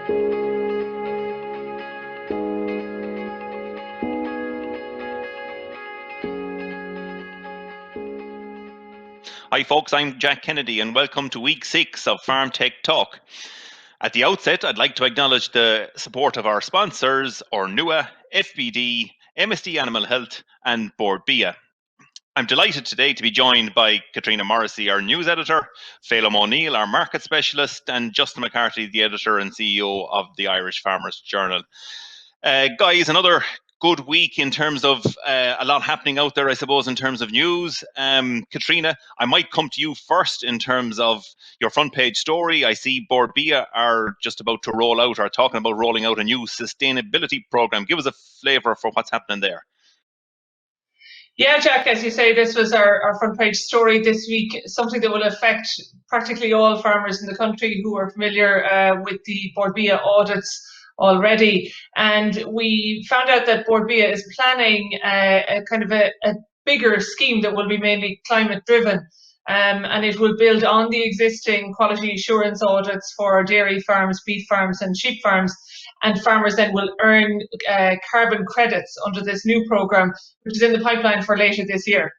Hi folks, I'm Jack Kennedy and welcome to week 6 of Farm Tech Talk. At the outset, I'd like to acknowledge the support of our sponsors, Ornua, FBD, MSD Animal Health and Bord Bia. I'm delighted today to be joined by Katrina Morrissey, our news editor, Phelim O'Neill, our market specialist, and Justin McCarthy, the editor and CEO of the Irish Farmers Journal. Guys, another good week in terms of a lot happening out there, I suppose, in terms of news. Katrina, I might come to you first in terms of your front page story. I see Bord Bia are just about to roll out or talking about rolling out a new sustainability program. Give us a flavour for what's happening there. Yeah, Jack, as you say, this was our front page story this week, something that will affect practically all farmers in the country who are familiar with the Bord Bia audits already. And we found out that Bord Bia is planning a kind of a bigger scheme that will be mainly climate driven. And it will build on the existing quality assurance audits for dairy farms, beef farms and sheep farms. And farmers then will earn carbon credits under this new program, which is in the pipeline for later this year.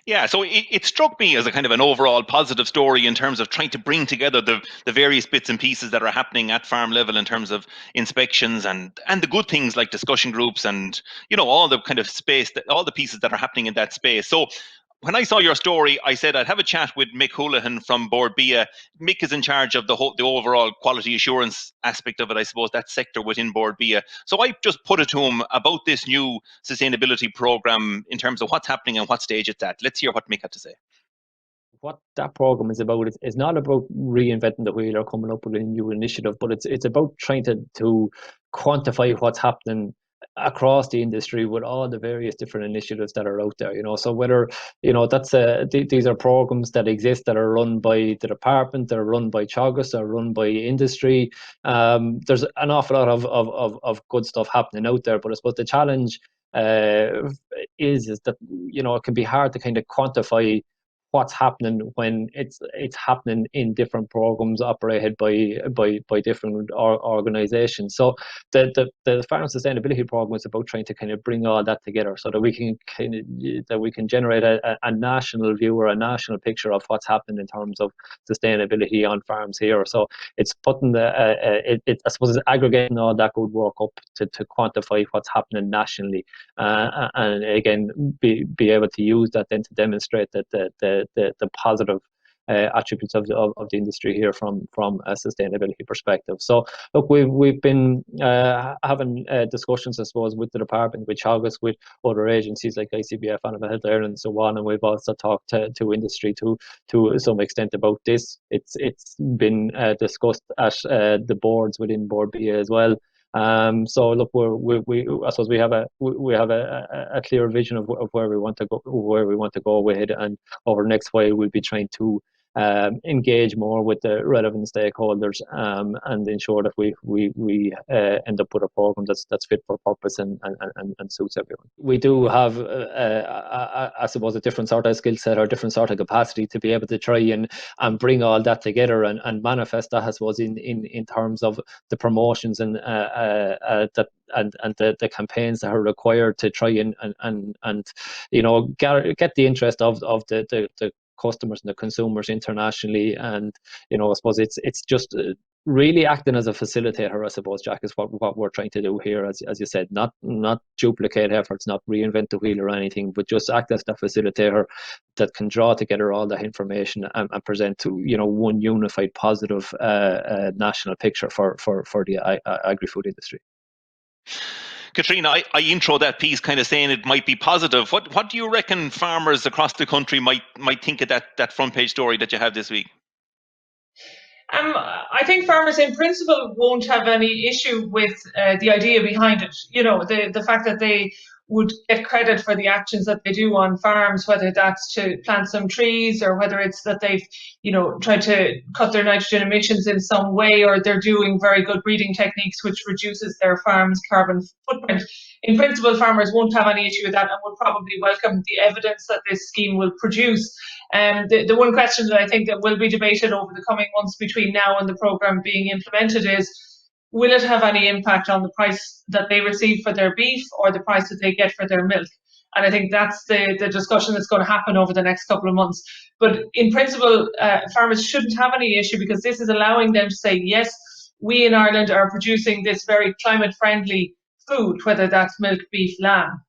Yeah, so it struck me as a kind of an overall positive story in terms of trying to bring together the various bits and pieces that are happening at farm level in terms of inspections and the good things like discussion groups and, you know, all the kind of space, all the pieces that are happening in that space. So when I saw your story, I said I'd have a chat with Mick Houlihan from Bord Bia. Mick is in charge of the overall quality assurance aspect of it, I suppose, that sector within Bord Bia. So I just put it to him about this new sustainability program in terms of what's happening and what stage it's at. Let's hear what Mick had to say. What that program is about is not about reinventing the wheel or coming up with a new initiative, but it's about trying to quantify what's happening across the industry with all the various different initiatives that are out there, you know. So whether, you know, that's these are programs that exist that are run by the department, that are run by Teagasc, are run by industry. There's an awful lot of good stuff happening out there, but I suppose the challenge is that, you know, it can be hard to kind of quantify what's happening when it's happening in different programs operated by different organizations. So the farm sustainability program is about trying to kind of bring all that together so that we can generate a national view or a national picture of what's happening in terms of sustainability on farms here. So it's putting I suppose it's aggregating all that good work up to quantify what's happening nationally, and again be able to use that then to demonstrate that the positive attributes of the industry here from a sustainability perspective. So look, we've been having discussions, I suppose, with the department, with Teagasc, with other agencies like ICBF, Animal Health Ireland, and so on, and we've also talked to industry to some extent about this. It's been discussed at the boards within Bord Bia as well. So look, I suppose we have a clear vision of where we want to go with it, and over the next while we'll be trying to engage more with the relevant stakeholders and ensure that we end up with a program that's fit for purpose and suits everyone. We do have I suppose a different sort of skill set or different sort of capacity to be able to try and bring all that together and manifest that, I suppose, in terms of the promotions and the campaigns that are required to try and you know get the interest of the customers and the consumers internationally. And you know, I suppose it's just really acting as a facilitator, I suppose, Jack, is what we're trying to do here, as you said, not duplicate efforts, not reinvent the wheel or anything, but just act as the facilitator that can draw together all that information and present to, you know, one unified positive national picture for the agri-food industry. Katrina, I intro that piece kind of saying it might be positive. What do you reckon farmers across the country might think of that front page story that you have this week? I think farmers in principle won't have any issue with the idea behind it. You know, the fact that they would get credit for the actions that they do on farms, whether that's to plant some trees or whether it's that they've, tried to cut their nitrogen emissions in some way, or they're doing very good breeding techniques which reduces their farm's carbon footprint. In principle, farmers won't have any issue with that and will probably welcome the evidence that this scheme will produce. The one question that I think that will be debated over the coming months between now and the programme being implemented is, will it have any impact on the price that they receive for their beef or the price that they get for their milk? And I think that's the discussion that's going to happen over the next couple of months. But in principle, farmers shouldn't have any issue, because this is allowing them to say, yes, we in Ireland are producing this very climate-friendly food, whether that's milk, beef, lamb.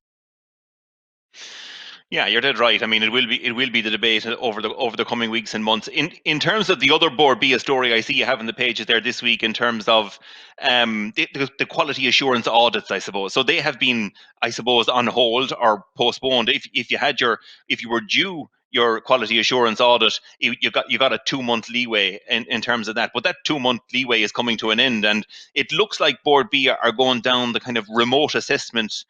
Yeah, you're dead right. I mean, it will be the debate over the coming weeks and months. In terms of the other Bord Bia story, I see you have in the pages there this week in terms of the quality assurance audits, I suppose. So they have been, I suppose, on hold or postponed. If you were due your quality assurance audit, you got a 2-month leeway in terms of that. But that 2-month leeway is coming to an end, and it looks like Bord Bia are going down the kind of remote assessment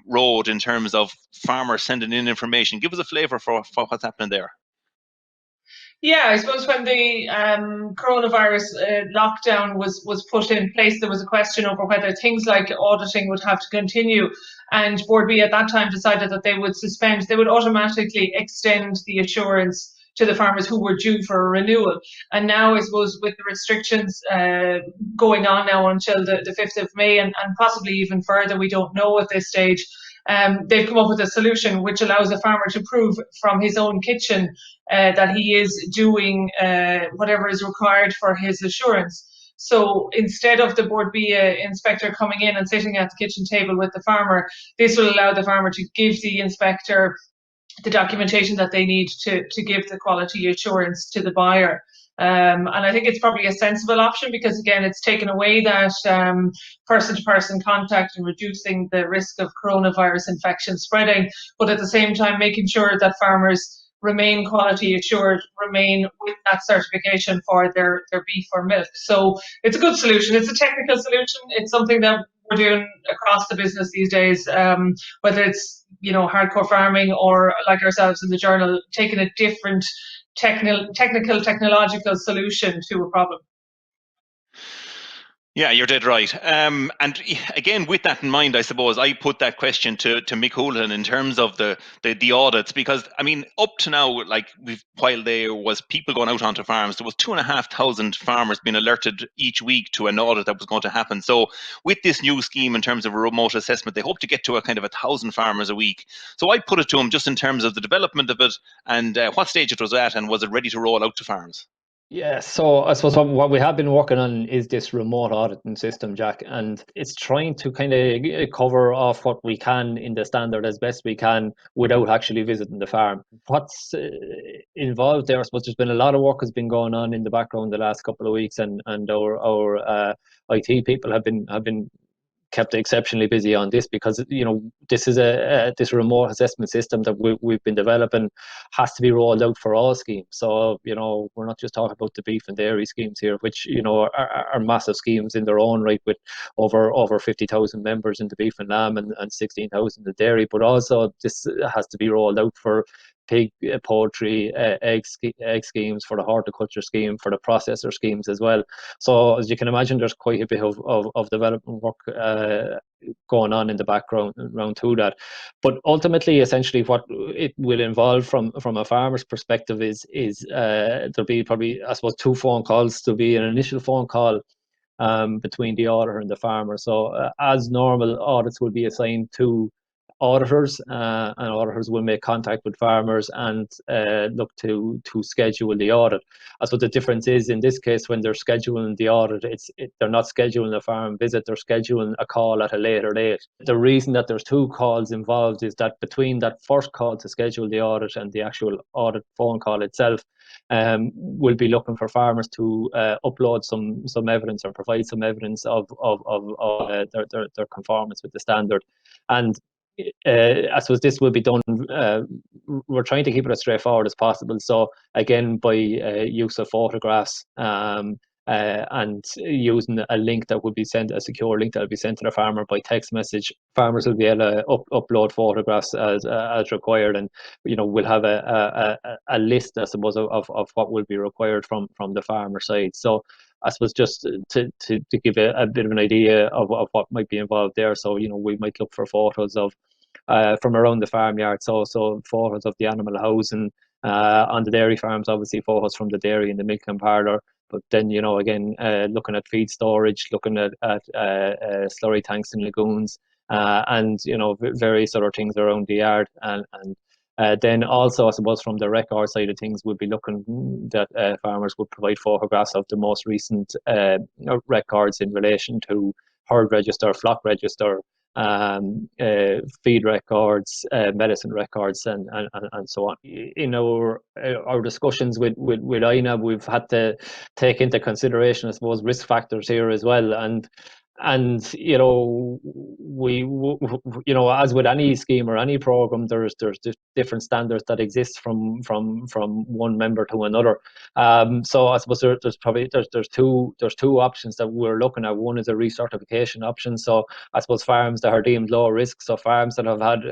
road in terms of farmers sending in information. Give us a flavour for what's happening there. Yeah, I suppose when the coronavirus lockdown was put in place, there was a question over whether things like auditing would have to continue. And Bord Bia at that time decided that they would automatically extend the assurance to the farmers who were due for a renewal. And now, I suppose, with the restrictions going on now until the 5th of May and possibly even further, we don't know at this stage, they've come up with a solution which allows a farmer to prove from his own kitchen that he is doing whatever is required for his assurance. So instead of the Bord Bia inspector coming in and sitting at the kitchen table with the farmer, this will allow the farmer to give the inspector the documentation that they need to give the quality assurance to the buyer. And I think it's probably a sensible option, because again, it's taken away that person-to-person contact and reducing the risk of coronavirus infection spreading, but at the same time making sure that farmers remain quality assured, remain with that certification for their beef or milk. So it's a good solution. It's a technical solution. It's something that we're doing across the business these days, whether it's hardcore farming or like ourselves in the journal, taking a different technological solution to a problem. Yeah, you're dead right. And again, with that in mind, I suppose I put that question to Mick Houlihan in terms of the audits, because I mean, up to now, like while there was people going out onto farms, there was 2,500 farmers being alerted each week to an audit that was going to happen. So with this new scheme in terms of a remote assessment, they hope to get to a kind of 1,000 farmers a week. So I put it to him just in terms of the development of it and what stage it was at, and was it ready to roll out to farms? Yeah, so I suppose what we have been working on is this remote auditing system, Jack, and it's trying to kind of cover off what we can in the standard as best we can without actually visiting the farm. What's involved there, I suppose there's been a lot of work has been going on in the background the last couple of weeks, and our IT people have been kept exceptionally busy on this, because this is this remote assessment system that we've been developing has to be rolled out for all schemes. So we're not just talking about the beef and dairy schemes here, which are massive schemes in their own right, with over 50,000 members in the beef and lamb and 16,000 in the dairy, but also this has to be rolled out for pig, poultry, egg schemes, for the horticulture scheme, for the processor schemes as well. So as you can imagine, there's quite a bit of development work going on in the background around to that. But ultimately, essentially, what it will involve from a farmer's perspective is there'll be probably, I suppose, 2 phone calls. There'll be an initial phone call between the auditor and the farmer. So as normal, audits will be assigned to auditors, and auditors will make contact with farmers and look to schedule the audit. So the difference is, in this case, when they're scheduling the audit, they're not scheduling a farm visit, they're scheduling a call at a later date. The reason that there's 2 calls involved is that between that first call to schedule the audit and the actual audit phone call itself, we'll be looking for farmers to upload some evidence or provide some evidence of their conformance with the standard. And I suppose this will be done. We're trying to keep it as straightforward as possible. So again, by use of photographs, and using a link that would be sent, a secure link that will be sent to the farmer by text message. Farmers will be able to upload photographs as required, and we'll have a list, I suppose, of what will be required from the farmer side. So I suppose just to give a bit of an idea of what might be involved there. So we might look for photos of from around the farmyard. So photos of the animal housing on the dairy farms, obviously photos from the dairy and the milking parlour. But then, again, looking at feed storage, looking at slurry tanks and lagoons, and, various other things around the yard. And then also, I suppose, from the record side of things, we'll be looking that farmers would provide photographs of the most recent records in relation to herd register, flock register, feed records, medicine records, and so on. In our discussions with INAB, we've had to take into consideration, I suppose, risk factors here as well, and we as with any scheme or any program, there's different standards that exist from one member to another. So I suppose there's two options that we're looking at. One is a recertification option. So I suppose farms that are deemed low risk, so farms that have had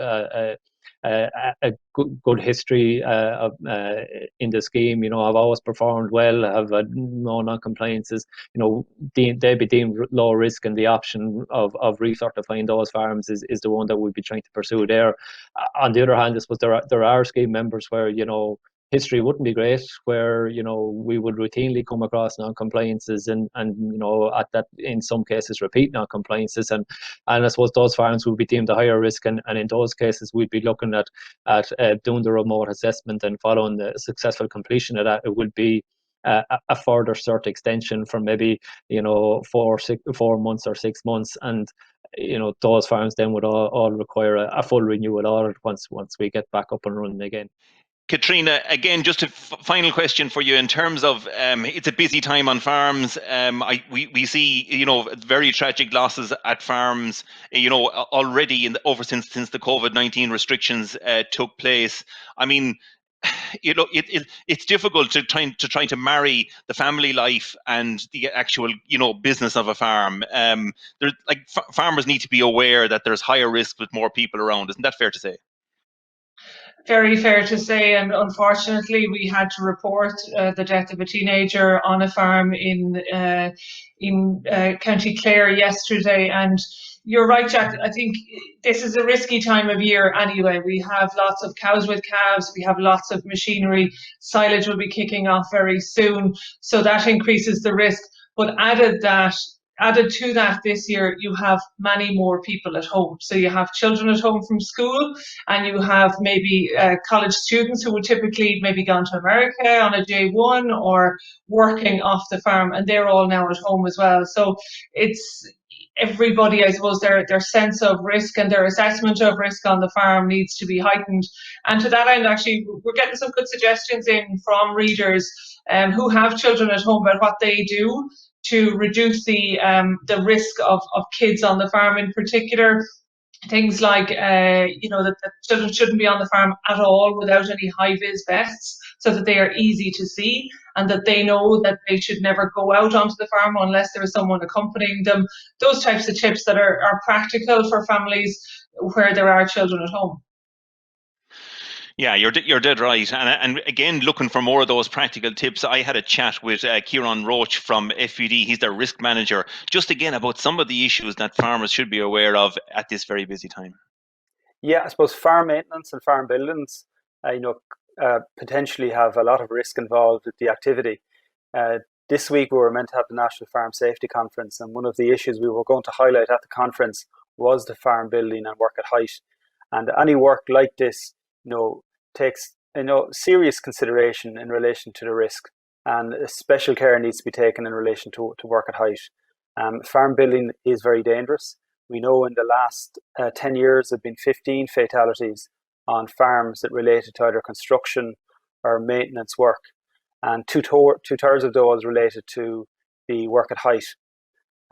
a good history in the scheme, have always performed well, have had no non-compliances, they'd be deemed low risk, and the option of recertifying those farms is the one that we'd be trying to pursue there. On the other hand, I suppose there are scheme members where, history wouldn't be great, where we would routinely come across non-compliances and at that, in some cases, repeat non-compliances, and I suppose those farms would be deemed a higher risk, and in those cases we'd be looking at doing the remote assessment, and following the successful completion of that, it would be a further cert extension from maybe 4 months or 6 months, and those farms then would all require a full renewal audit once we get back up and running again. Katrina, again, just a final question for you in terms of it's a busy time on farms. We see very tragic losses at farms already since the COVID-19 restrictions took place. I mean, it's difficult to try to marry the family life and the actual business of a farm. Farmers need to be aware that there's higher risk with more people around. Isn't that fair to say? Very fair to say, and unfortunately we had to report the death of a teenager on a farm in County Clare yesterday. And you're right, Jack, I think this is a risky time of year anyway. We have lots of cows with calves, we have lots of machinery, silage will be kicking off very soon, so that increases the risk. But added to that this year, you have many more people at home. So you have children at home from school, and you have maybe college students who would typically maybe gone to America on a J1 or working off the farm, and they're all now at home as well. So it's everybody, I suppose, their sense of risk and their assessment of risk on the farm needs to be heightened. And to that end, actually, we're getting some good suggestions in from readers who have children at home about what they do to reduce the risk of kids on the farm in particular. Things like, that children shouldn't be on the farm at all without any high-vis vests, so that they are easy to see, and that they know that they should never go out onto the farm unless there is someone accompanying them. Those types of tips that are practical for families where there are children at home. Yeah, you're dead right. And again, looking for more of those practical tips, I had a chat with Ciarán Roche from FBD. He's their risk manager, just again about some of the issues that farmers should be aware of at this very busy time. Yeah, I suppose farm maintenance and farm buildings, potentially have a lot of risk involved with the activity. This week we were meant to have the National Farm Safety Conference, and one of the issues we were going to highlight at the conference was the farm building and work at height. And any work like this, takes serious consideration in relation to the risk, and special care needs to be taken in relation to work at height. Farm building is very dangerous. We know in the last 10 years there have been 15 fatalities on farms that related to either construction or maintenance work, and two-thirds of those related to the work at height.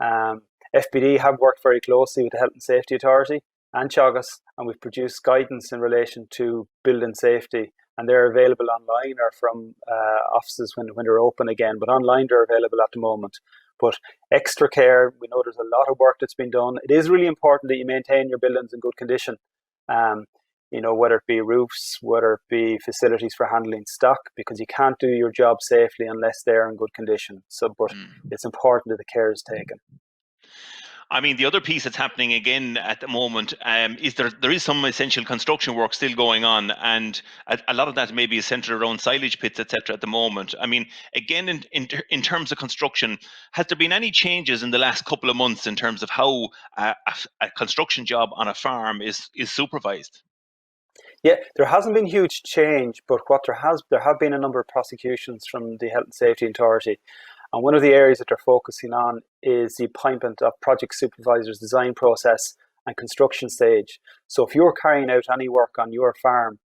FBD have worked very closely with the Health and Safety Authority and Teagasc, and we've produced guidance in relation to building safety and they're available online or from offices when they're open again. But online, they're available at the moment. But extra care, we know there's a lot of work that's been done. It is really important that you maintain your buildings in good condition. Whether it be roofs, whether it be facilities for handling stock, because you can't do your job safely unless they're in good condition. But it's important that the care is taken. I mean, the other piece that's happening again at the moment is there is some essential construction work still going on, and a lot of that maybe is centered around silage pits, etc. at the moment. I mean, again, in terms of construction, has there been any changes in the last couple of months in terms of how a construction job on a farm is supervised? Yeah, there hasn't been huge change, but what there have been a number of prosecutions from the Health and Safety Authority. And one of the areas that they're focusing on is the appointment of project supervisors, design process and construction stage. So if you're carrying out any work on your farm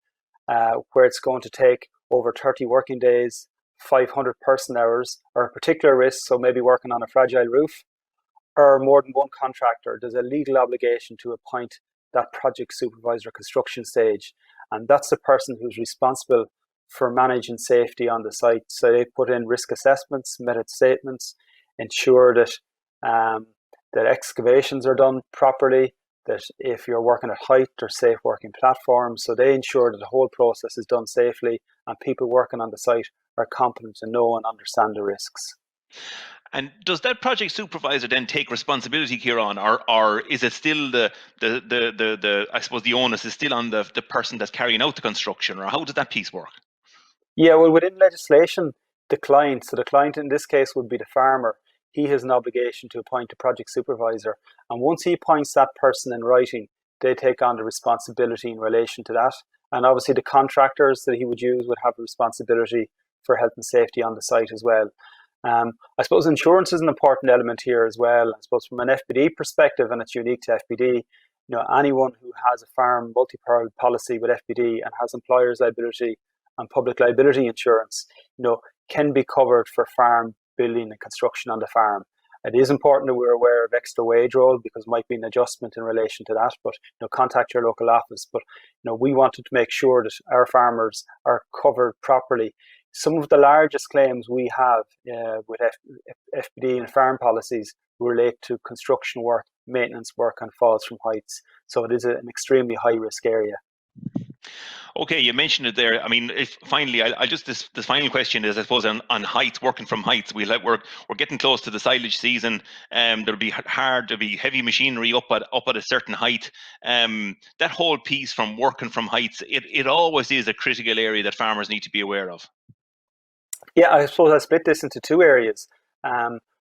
where it's going to take over 30 working days, 500 person hours, or a particular risk, so maybe working on a fragile roof, or more than one contractor, there's a legal obligation to appoint that project supervisor construction stage. And that's the person who's responsible for managing safety on the site. So they put in risk assessments, method statements, ensure that that excavations are done properly, that if you're working at height, there's safe working platforms. So they ensure that the whole process is done safely and people working on the site are competent to know and understand the risks. And does that project supervisor then take responsibility, Ciarán, or is it still the I suppose the onus is still on the person that's carrying out the construction, or how does that piece work? Yeah, well, within legislation, the client in this case would be the farmer. He has an obligation to appoint a project supervisor. And once he appoints that person in writing, they take on the responsibility in relation to that. And obviously the contractors that he would use would have a responsibility for health and safety on the site as well. I suppose insurance is an important element here as well. I suppose from an FBD perspective, and it's unique to FBD, anyone who has a farm multi-peril policy with FBD and has employer's liability and public liability insurance, can be covered for farm building and construction on the farm. It is important that we're aware of extra wage roll because there might be an adjustment in relation to that, but contact your local office. But we wanted to make sure that our farmers are covered properly. Some of the largest claims we have with FBD and farm policies relate to construction work, maintenance work and falls from heights. So it is an extremely high risk area. Okay, you mentioned it there. I mean, I just this final question is, I suppose, on heights, working from heights. We're getting close to the silage season. There'll be heavy machinery up at a certain height. That whole piece from working from heights, it always is a critical area that farmers need to be aware of. Yeah, I suppose I split this into two areas.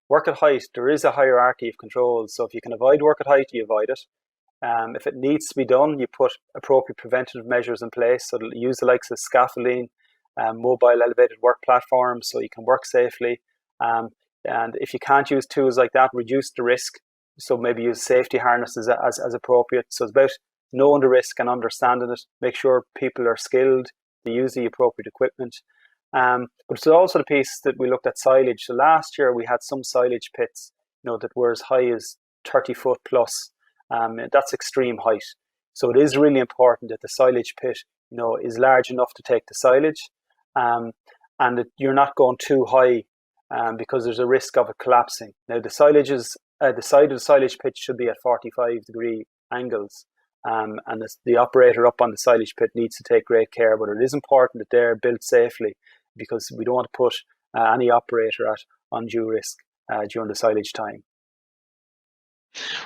Work at height, there is a hierarchy of controls. So if you can avoid work at height, you avoid it. If it needs to be done, you put appropriate preventative measures in place. So use the likes of scaffolding, mobile elevated work platforms so you can work safely. And if you can't use tools like that, reduce the risk. So maybe use safety harnesses as appropriate. So it's about knowing the risk and understanding it. Make sure people are skilled, they use the appropriate equipment. But it's also the piece that we looked at silage. So last year we had some silage pits, that were as high as 30 foot plus. That's extreme height. So it is really important that the silage pit, is large enough to take the silage, and that you're not going too high, because there's a risk of it collapsing. Now the side of the silage pit should be at 45-degree angles, and the operator up on the silage pit needs to take great care. But it is important that they're built safely because we don't want to put any operator at undue risk during the silage time.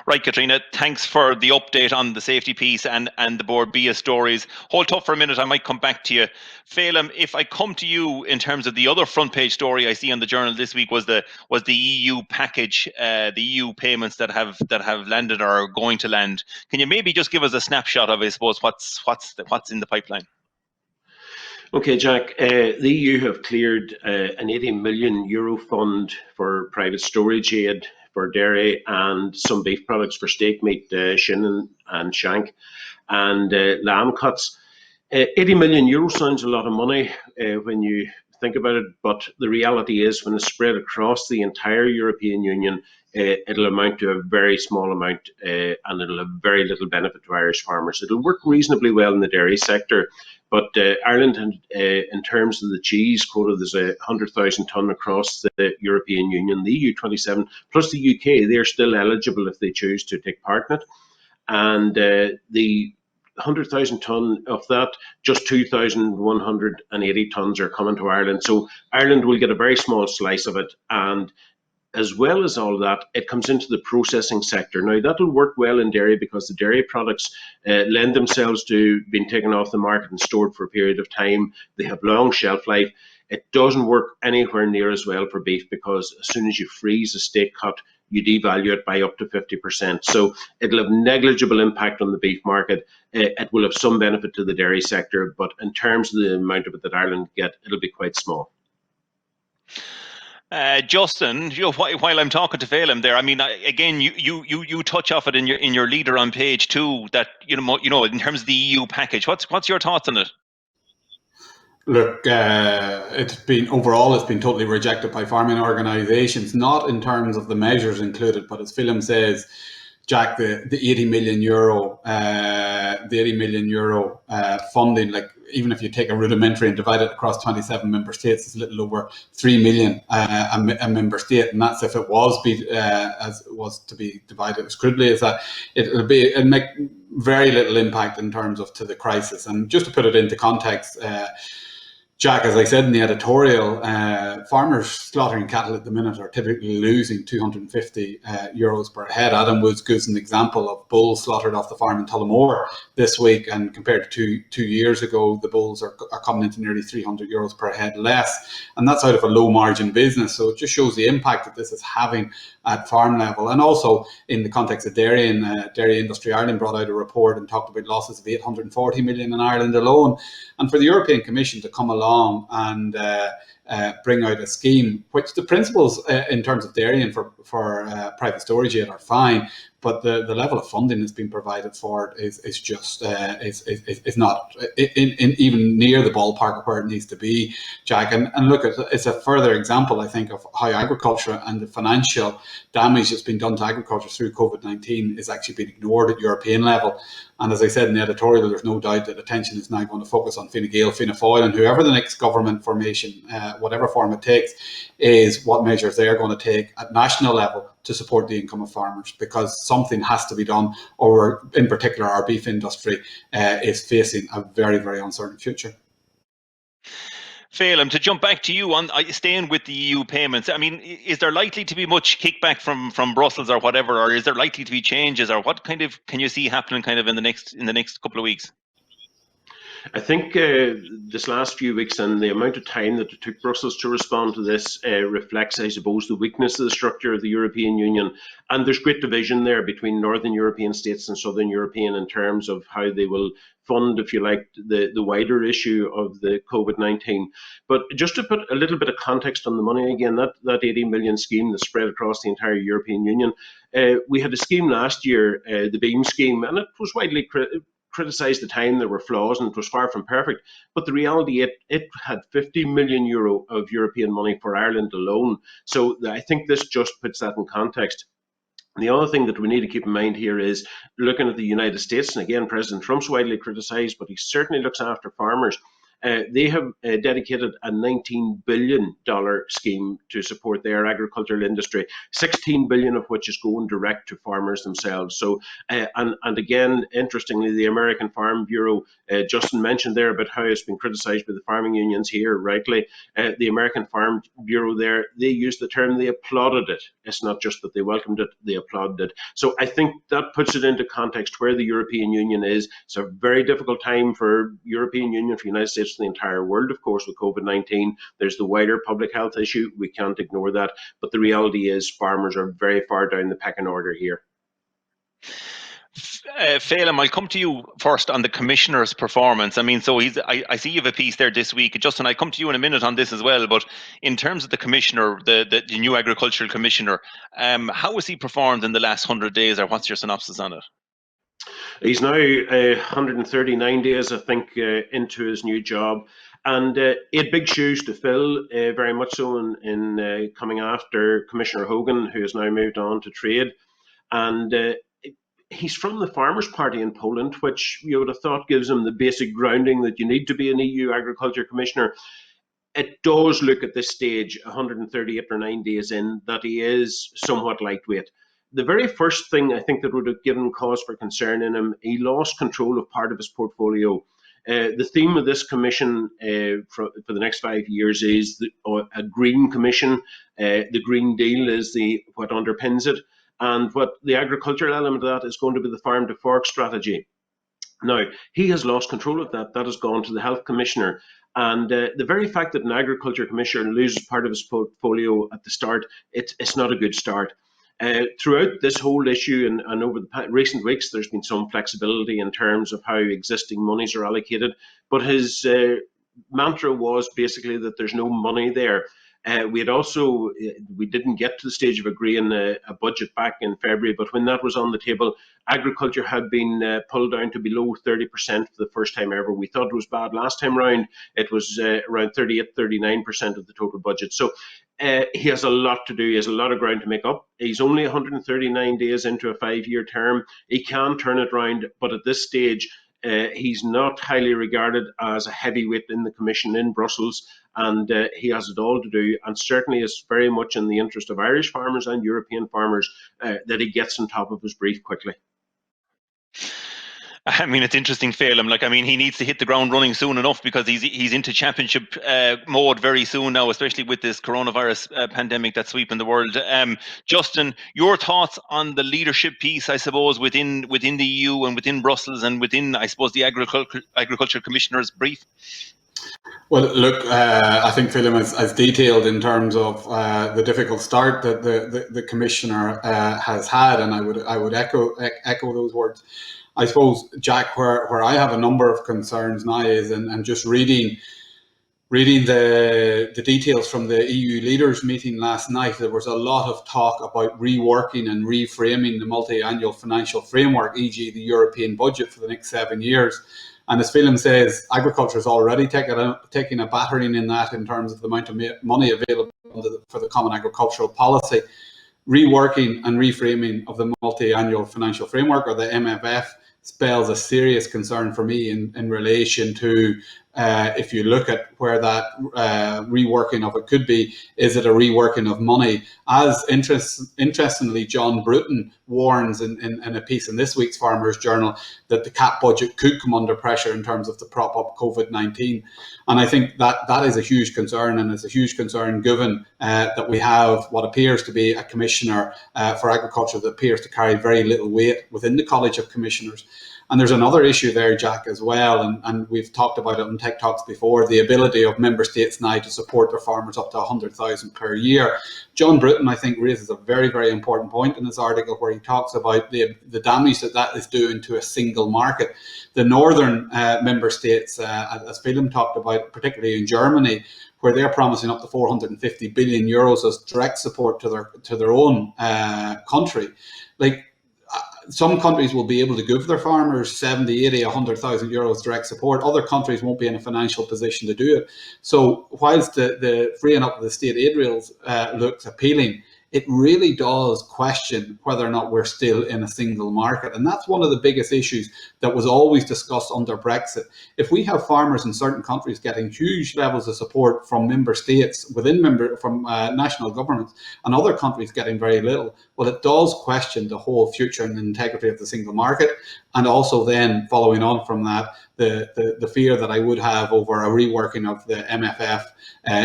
Right, Katrina, thanks for the update on the safety piece and the Bord Bia stories. Hold tough for a minute, I might come back to you. Phelim, if I come to you in terms of the other front page story I see on the Journal this week was the EU package, the EU payments that have landed or are going to land. Can you maybe just give us a snapshot of, I suppose, what's in the pipeline? Okay, Jack, the EU have cleared an €80 million fund for private storage aid for dairy and some beef products for steak meat, shin and shank, and lamb cuts. €80 million sounds a lot of money when you think about it, but the reality is when it's spread across the entire European Union, it'll amount to a very small amount and it'll have very little benefit to Irish farmers. It'll work reasonably well in the dairy sector, But Ireland, in terms of the cheese quota, there's 100,000 tonne across the European Union. The EU 27 plus the UK, they're still eligible if they choose to take part in it. And the 100,000 tonne of that, just 2,180 tonnes are coming to Ireland. So Ireland will get a very small slice of it. And as well as all that, it comes into the processing sector. Now, that'll work well in dairy because the dairy products lend themselves to being taken off the market and stored for a period of time. They have long shelf life. It doesn't work anywhere near as well for beef because as soon as you freeze a steak cut, you devalue it by up to 50%. So it'll have negligible impact on the beef market. It will have some benefit to the dairy sector, but in terms of the amount of it that Ireland get, it'll be quite small. Justin, while I'm talking to Phelim there, I mean, again, you touch off it in your leader on page 2 that in terms of the EU package. What's your thoughts on it? Look, it's been totally rejected by farming organisations, not in terms of the measures included, but as Phelim says, Jack, the 80 million euro funding, like even if you take a rudimentary and divide it across 27 member states, it's a little over 3 million a member state, and that's if it was to be divided as crudely as that. It'll make very little impact in terms of to the crisis. And just to put it into context, Jack, as I said in the editorial, farmers slaughtering cattle at the minute are typically losing 250 euros per head. Adam Woods gives an example of bulls slaughtered off the farm in Tullamore this week, and compared to two years ago, the bulls are coming into nearly 300 euros per head less, and that's out of a low margin business. So it just shows the impact that this is having at farm level. And also in the context of dairy, and Dairy Industry Ireland brought out a report and talked about losses of 840 million in Ireland alone. And for the European Commission to come along and bring out a scheme, which the principles in terms of dairy and for private storage aid are fine, but the level of funding that's been provided for it is just is not even near the ballpark of where it needs to be, Jack. And look, it's a further example, I think, of how agriculture and the financial damage that's been done to agriculture through COVID-19 is actually being ignored at European level. And as I said in the editorial, there's no doubt that attention is now going to focus on Fine Gael, Fianna Fáil, and whoever the next government formation, whatever form it takes, is what measures they are going to take at national level to support the income of farmers, because something has to be done, or in particular our beef industry is facing a very, very uncertain future. Phelim, to jump back to you on staying with the EU payments, I mean, is there likely to be much kickback from Brussels or whatever, or is there likely to be changes, or what kind of can you see happening kind of in the next couple of weeks? I think this last few weeks and the amount of time that it took Brussels to respond to this reflects, I suppose, the weakness of the structure of the European Union. And there's great division there between Northern European states and Southern European in terms of how they will fund, if you like, the wider issue of the COVID-19. But just to put a little bit of context on the money again, that 80 million scheme that's spread across the entire European Union, we had a scheme last year, the BEAM scheme, and it was widely criticised at the time. There were flaws and it was far from perfect, but the reality, it had 50 million euro of European money for Ireland alone. So I think this just puts that in context. The other thing that we need to keep in mind here is looking at the United States, and again, President Trump's widely criticised, but he certainly looks after farmers. They have dedicated a $19 billion scheme to support their agricultural industry, 16 billion of which is going direct to farmers themselves. So, and again, interestingly, the American Farm Bureau, Justin mentioned there about how it's been criticised by the farming unions here, rightly. The American Farm Bureau there, they used the term, they applauded it. It's not just that they welcomed it, they applauded it. So I think that puts it into context where the European Union is. It's a very difficult time for European Union, for the United States, the entire world, of course, with COVID-19. There's the wider public health issue. We can't ignore that. But the reality is farmers are very far down the pecking order here. Phelim, I'll come to you first on the Commissioner's performance. I mean, so I see you have a piece there this week. Justin, I'll come to you in a minute on this as well. But in terms of the Commissioner, the new Agricultural Commissioner, how has he performed in the last 100 days, or what's your synopsis on it? He's now 139 days, I think, into his new job, and he had big shoes to fill, very much so in coming after Commissioner Hogan, who has now moved on to trade. And he's from the Farmers' Party in Poland, which you would have thought gives him the basic grounding that you need to be an EU Agriculture Commissioner. It does look at this stage, 138 or 9 days in, that he is somewhat lightweight. The very first thing I think that would have given cause for concern in him, he lost control of part of his portfolio. The theme of this commission for the next 5 years is a green commission. The Green Deal is what underpins it. And what the agricultural element of that is going to be the farm to fork strategy. Now, he has lost control of that. That has gone to the health commissioner. And the very fact that an agriculture commissioner loses part of his portfolio at the start, it's not a good start. Throughout this whole issue and over the recent weeks, there's been some flexibility in terms of how existing monies are allocated. But his mantra was basically that there's no money there. We didn't get to the stage of agreeing a budget back in February, but when that was on the table, agriculture had been pulled down to below 30% for the first time ever. We thought it was bad last time round. It was around 38, 39% of the total budget. So he has a lot to do. He has a lot of ground to make up. He's only 139 days into a 5-year term. He can turn it around, but at this stage, he's not highly regarded as a heavyweight in the Commission in Brussels, and he has it all to do, and certainly is very much in the interest of Irish farmers and European farmers that he gets on top of his brief quickly. I mean, it's interesting, Phelim. Like, I mean, he needs to hit the ground running soon enough because he's into championship mode very soon now, especially with this coronavirus pandemic that's sweeping the world. Justin, your thoughts on the leadership piece, I suppose, within the EU and within Brussels and within, I suppose, the Agriculture Commissioner's brief? Well, look, I think Phelim has detailed in terms of the difficult start that the Commissioner has had, and I would echo those words. I suppose, Jack, where I have a number of concerns now is, and just reading the details from the EU leaders meeting last night, there was a lot of talk about reworking and reframing the multi-annual financial framework, e.g. the European budget for the next 7 years. And as Phelim says, agriculture is already taking a battering in that in terms of the amount of money available for the Common Agricultural Policy. Reworking and reframing of the multi-annual financial framework, or the MFF, spells a serious concern for me in relation to if you look at where that reworking of it could be, is it a reworking of money? As interestingly, John Bruton warns in a piece in this week's Farmers Journal that the CAP budget could come under pressure in terms of the prop up COVID-19. And I think that is a huge concern, and it's a huge concern given that we have what appears to be a Commissioner for Agriculture that appears to carry very little weight within the College of Commissioners. And there's another issue there, Jack, as well, and we've talked about it on Tech Talks before, the ability of member states now to support their farmers up to 100,000 per year. John Bruton, I think, raises a very, very important point in his article where he talks about the damage that is doing to a single market. The northern member states, as Phelim talked about, particularly in Germany, where they're promising up to 450 billion euros as direct support to their own country. Like, some countries will be able to give their farmers 70, 80, 100,000 euros direct support. Other countries won't be in a financial position to do it. So whilst the freeing up of the state aid rails looks appealing, it really does question whether or not we're still in a single market. And that's one of the biggest issues that was always discussed under Brexit. If we have farmers in certain countries getting huge levels of support from member states, from national governments, and other countries getting very little, well, it does question the whole future and integrity of the single market. And also then, following on from that, the fear that I would have over a reworking of the MFF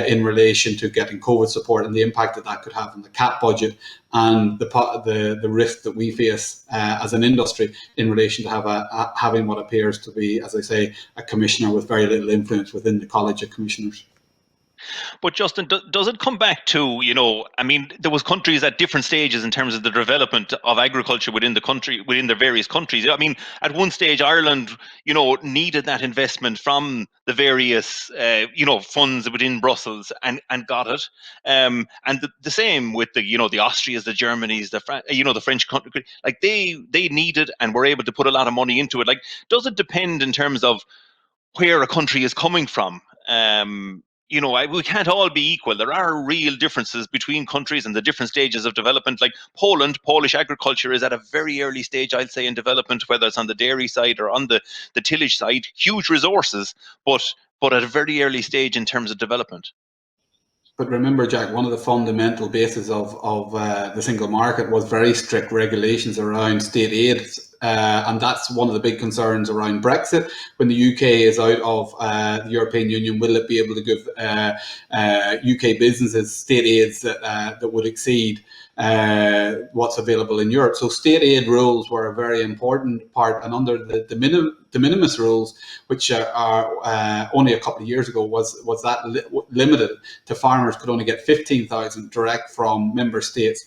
in relation to getting COVID support and the impact that could have on the CAP budget, and the risk that we face as an industry in relation to having what appears to be, as I say, a commissioner with very little influence within the College of Commissioners. But Justin, does it come back to, I mean, there was countries at different stages in terms of the development of agriculture within the various countries. I mean, at one stage, Ireland, needed that investment from the various, funds within Brussels and got it. And the same with the Austrias, the Germanys, the French country, like they needed and were able to put a lot of money into it. Like, does it depend in terms of where a country is coming from? we can't all be equal. There are real differences between countries and the different stages of development. Like Polish agriculture is at a very early stage, I'd say, in development, whether it's on the dairy side or on the tillage side. Huge resources, but at a very early stage in terms of development. But remember, Jack, one of the fundamental bases of the single market was very strict regulations around state aid. And that's one of the big concerns around Brexit. When the UK is out of the European Union, will it be able to give UK businesses state aids that would exceed what's available in Europe? So state aid rules were a very important part, and under the de minimis rules, which are only a couple of years ago, was that limited to farmers could only get 15,000 direct from member states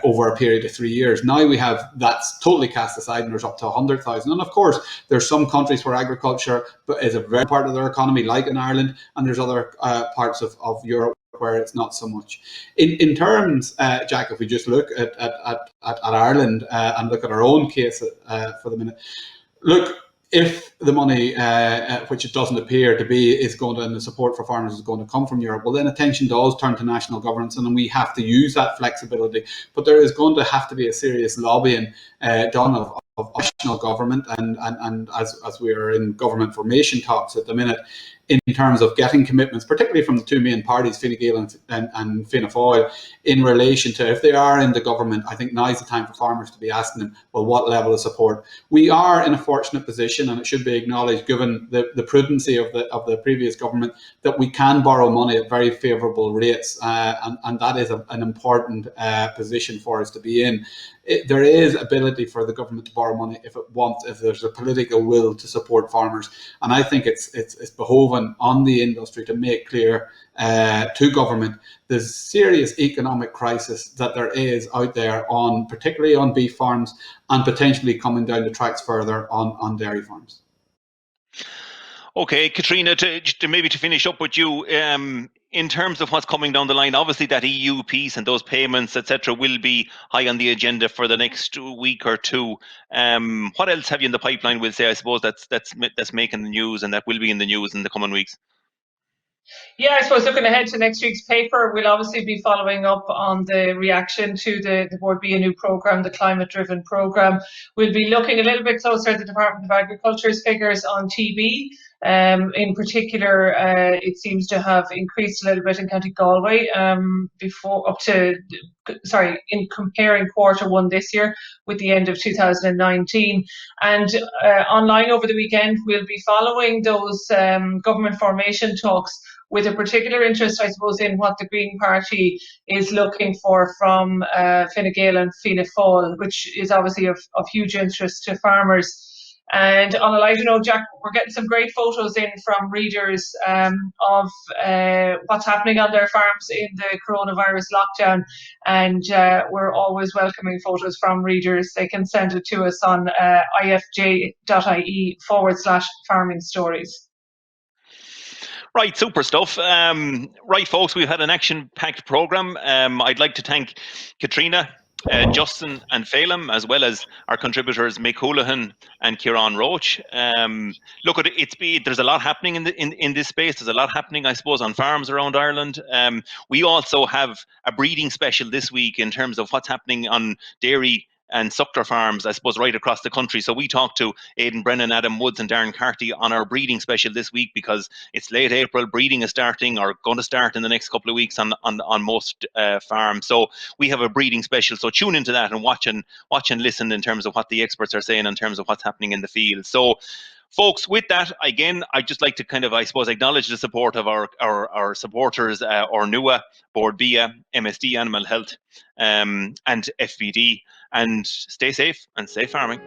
over a period of 3 years. Now we have that's totally cast aside, and there's up to 100,000. And of course, there's some countries where agriculture is a very part of their economy, like in Ireland, and there's other parts of Europe where it's not so much. In terms, Jack, if we just look at Ireland and look at our own case for the minute, look, if the money, which it doesn't appear to be, is going to, and the support for farmers is going to come from Europe, well, then attention does turn to national governments, and we have to use that flexibility. But there is going to have to be a serious lobbying done of national government, and as we are in government formation talks at the minute, in terms of getting commitments, particularly from the two main parties, Fine Gael and Fianna Fáil, in relation to if they are in the government. I think now is the time for farmers to be asking them, well, what level of support? We are in a fortunate position, and it should be acknowledged, given the prudency of the previous government, that we can borrow money at very favourable rates, and that is an important position for us to be in. There is ability for the government to borrow money if it wants, if there's a political will to support farmers, and I think it's behoven on the industry to make clear to government the serious economic crisis that there is out there, particularly on beef farms, and potentially coming down the tracks further on dairy farms. Okay, Katrina, to finish up with you, in terms of what's coming down the line, obviously that EU piece and those payments, etc., will be high on the agenda for the next week or two. What else have you in the pipeline? We'll say, I suppose that's making the news and that will be in the news in the coming weeks. Yeah, I suppose looking ahead to next week's paper, we'll obviously be following up on the reaction to the Bord Bia new programme, the climate-driven programme. We'll be looking a little bit closer at the Department of Agriculture's figures on TB. In particular, it seems to have increased a little bit in County Galway in comparing Q1 this year with the end of 2019. And online over the weekend, we'll be following those government formation talks with a particular interest, I suppose, in what the Green Party is looking for from Fine Gael and Fianna Fáil, which is obviously of huge interest to farmers. And on a lighter note, Jack, we're getting some great photos in from readers of what's happening on their farms in the coronavirus lockdown. And we're always welcoming photos from readers. They can send it to us on ifj.ie/farming stories. Right, super stuff. Right, folks, we've had an action-packed programme. I'd like to thank Katrina, Justin and Phelim, as well as our contributors Mick, Houlihan and Ciarán Roche. Look, there's a lot happening in this space. There's a lot happening, I suppose, on farms around Ireland. We also have a breeding special this week in terms of what's happening on dairy and suckler farms, I suppose, right across the country. So we talked to Aidan Brennan, Adam Woods and Darren Carty on our breeding special this week, because it's late April, breeding is starting or going to start in the next couple of weeks on most farms. So we have a breeding special. So tune into that and watch and listen in terms of what the experts are saying in terms of what's happening in the field. So folks, with that, again, I'd just like to kind of, I suppose, acknowledge the support of our supporters, Ornua, Bord Bia, MSD Animal Health, and FBD. And stay safe and safe farming.